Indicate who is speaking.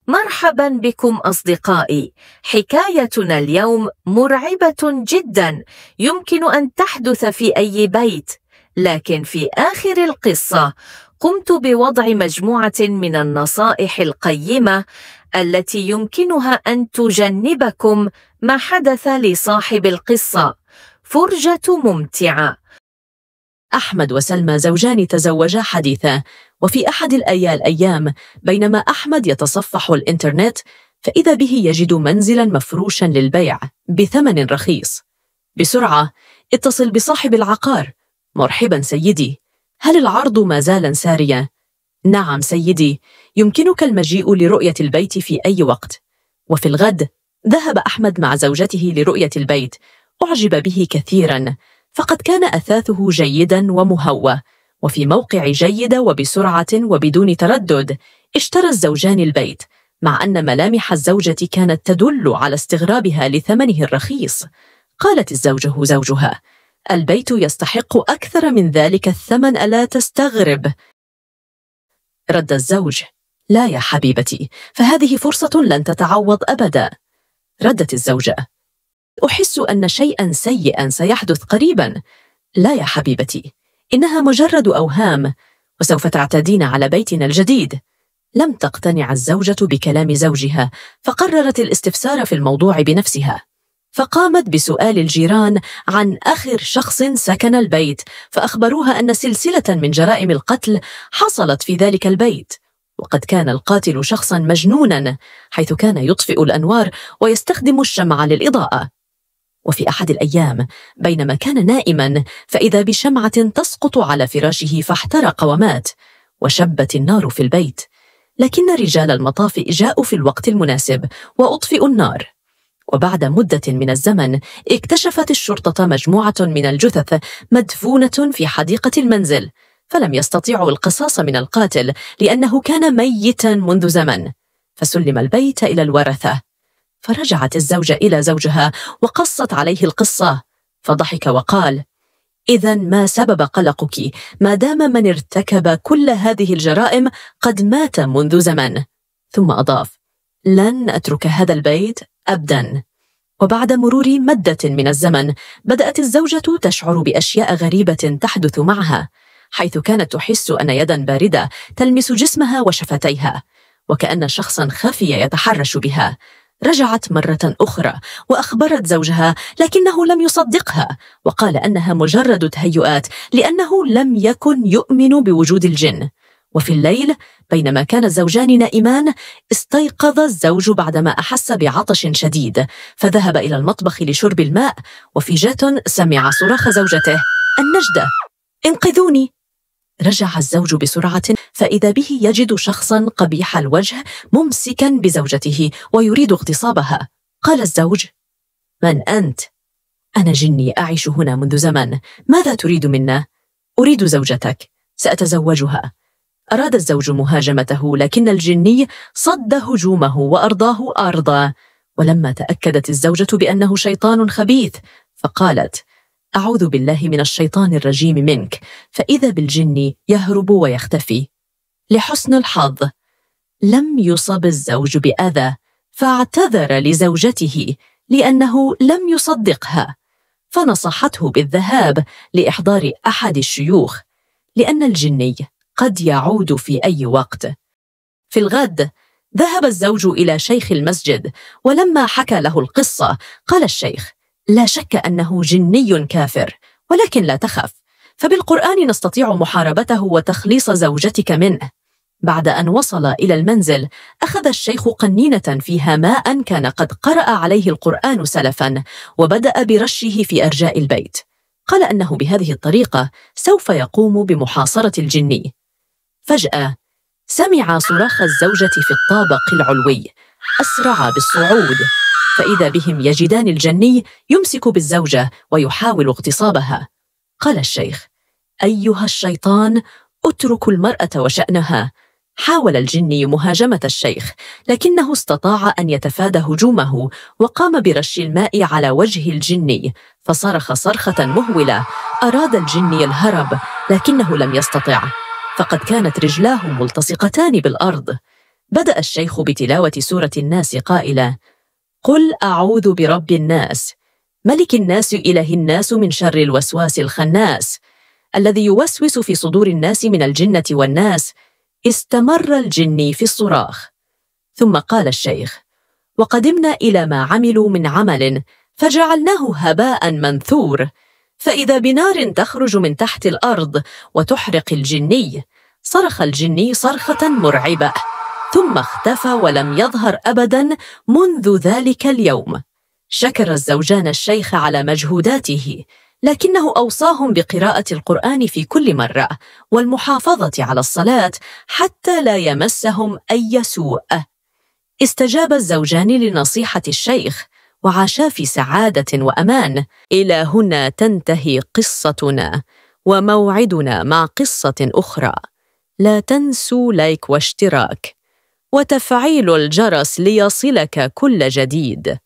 Speaker 1: مرحبا بكم أصدقائي. حكايتنا اليوم مرعبة جدا، يمكن أن تحدث في أي بيت، لكن في آخر القصة قمت بوضع مجموعة من النصائح القيمة التي يمكنها أن تجنبكم ما حدث لصاحب القصة. فرجة ممتعة.
Speaker 2: أحمد وسلمى زوجان تزوجا حديثا، وفي أحد الأيام بينما أحمد يتصفح الإنترنت فإذا به يجد منزلا مفروشا للبيع بثمن رخيص. بسرعة اتصل بصاحب العقار. مرحبا سيدي، هل العرض ما زال ساريا؟ نعم سيدي، يمكنك المجيء لرؤية البيت في أي وقت. وفي الغد ذهب أحمد مع زوجته لرؤية البيت. أعجب به كثيرا، فقد كان أثاثه جيدا ومهوى وفي موقع جيد، وبسرعة وبدون تردد اشترى الزوجان البيت، مع أن ملامح الزوجة كانت تدل على استغرابها لثمنه الرخيص. قالت الزوجة زوجها: البيت يستحق أكثر من ذلك الثمن، ألا تستغرب؟ رد الزوج: لا يا حبيبتي، فهذه فرصة لن تتعوض أبدا. ردت الزوجة: أحس أن شيئا سيئا سيحدث قريبا. لا يا حبيبتي، إنها مجرد أوهام، وسوف تعتادين على بيتنا الجديد. لم تقتنع الزوجة بكلام زوجها، فقررت الاستفسار في الموضوع بنفسها، فقامت بسؤال الجيران عن آخر شخص سكن البيت، فأخبروها أن سلسلة من جرائم القتل حصلت في ذلك البيت، وقد كان القاتل شخصا مجنونا، حيث كان يطفئ الأنوار ويستخدم الشمع للإضاءة. وفي أحد الأيام بينما كان نائما فإذا بشمعة تسقط على فراشه فاحترق ومات، وشبت النار في البيت، لكن رجال المطافئ جاءوا في الوقت المناسب وأطفئوا النار. وبعد مدة من الزمن اكتشفت الشرطة مجموعة من الجثث مدفونة في حديقة المنزل، فلم يستطيعوا القصاص من القاتل لأنه كان ميتا منذ زمن، فسلم البيت إلى الورثة. فرجعت الزوجة إلى زوجها وقصت عليه القصة، فضحك وقال: إذن ما سبب قلقك ما دام من ارتكب كل هذه الجرائم قد مات منذ زمن؟ ثم أضاف: لن أترك هذا البيت أبدا. وبعد مرور مدة من الزمن بدأت الزوجة تشعر بأشياء غريبة تحدث معها، حيث كانت تحس أن يدا باردة تلمس جسمها وشفتيها، وكأن شخصا خفي يتحرش بها. رجعت مرة أخرى وأخبرت زوجها، لكنه لم يصدقها، وقال أنها مجرد تهيؤات لأنه لم يكن يؤمن بوجود الجن. وفي الليل بينما كان الزوجان نائمان استيقظ الزوج بعدما أحس بعطش شديد، فذهب إلى المطبخ لشرب الماء، وفجأة سمع صراخ زوجته: النجدة، انقذوني! رجع الزوج بسرعة فإذا به يجد شخصا قبيح الوجه ممسكا بزوجته ويريد اغتصابها. قال الزوج: من أنت؟ أنا جني أعيش هنا منذ زمن، ماذا تريد منا؟ أريد زوجتك، سأتزوجها. أراد الزوج مهاجمته، لكن الجني صد هجومه وأرضاه أرضا. ولما تأكدت الزوجة بأنه شيطان خبيث فقالت: أعوذ بالله من الشيطان الرجيم منك، فإذا بالجن يهرب ويختفي. لحسن الحظ لم يصب الزوج بأذى، فاعتذر لزوجته لأنه لم يصدقها، فنصحته بالذهاب لإحضار أحد الشيوخ، لأن الجني قد يعود في أي وقت. في الغد ذهب الزوج إلى شيخ المسجد، ولما حكى له القصة قال الشيخ: لا شك أنه جني كافر، ولكن لا تخف، فبالقرآن نستطيع محاربته وتخليص زوجتك منه. بعد أن وصل إلى المنزل أخذ الشيخ قنينة فيها ماء كان قد قرأ عليه القرآن سلفا، وبدأ برشه في أرجاء البيت. قال أنه بهذه الطريقة سوف يقوم بمحاصرة الجني. فجأة سمع صراخ الزوجة في الطابق العلوي، أسرع بالصعود، فإذا بهم يجدان الجني يمسك بالزوجة ويحاول اغتصابها. قال الشيخ: أيها الشيطان، اترك المرأة وشأنها. حاول الجني مهاجمة الشيخ، لكنه استطاع أن يتفادى هجومه، وقام برش الماء على وجه الجني، فصرخ صرخة مهولة. أراد الجني الهرب، لكنه لم يستطع، فقد كانت رجلاه ملتصقتان بالأرض. بدأ الشيخ بتلاوة سورة الناس قائلا: قل أعوذ برب الناس، ملك الناس، إله الناس، من شر الوسواس الخناس، الذي يوسوس في صدور الناس من الجنة والناس. استمر الجني في الصراخ، ثم قال الشيخ: وقدمنا إلى ما عملوا من عمل فجعلناه هباء منثور، فإذا بنار تخرج من تحت الأرض وتحرق الجني. صرخ الجني صرخة مرعبة، ثم اختفى ولم يظهر أبدا منذ ذلك اليوم. شكر الزوجان الشيخ على مجهوداته، لكنه أوصاهم بقراءة القرآن في كل مرة والمحافظة على الصلاة حتى لا يمسهم أي سوء. استجاب الزوجان لنصيحة الشيخ وعاشا في سعادة وأمان. إلى هنا تنتهي قصتنا، وموعدنا مع قصة أخرى. لا تنسوا لايك واشتراك وتفعيل الجرس ليصلك كل جديد.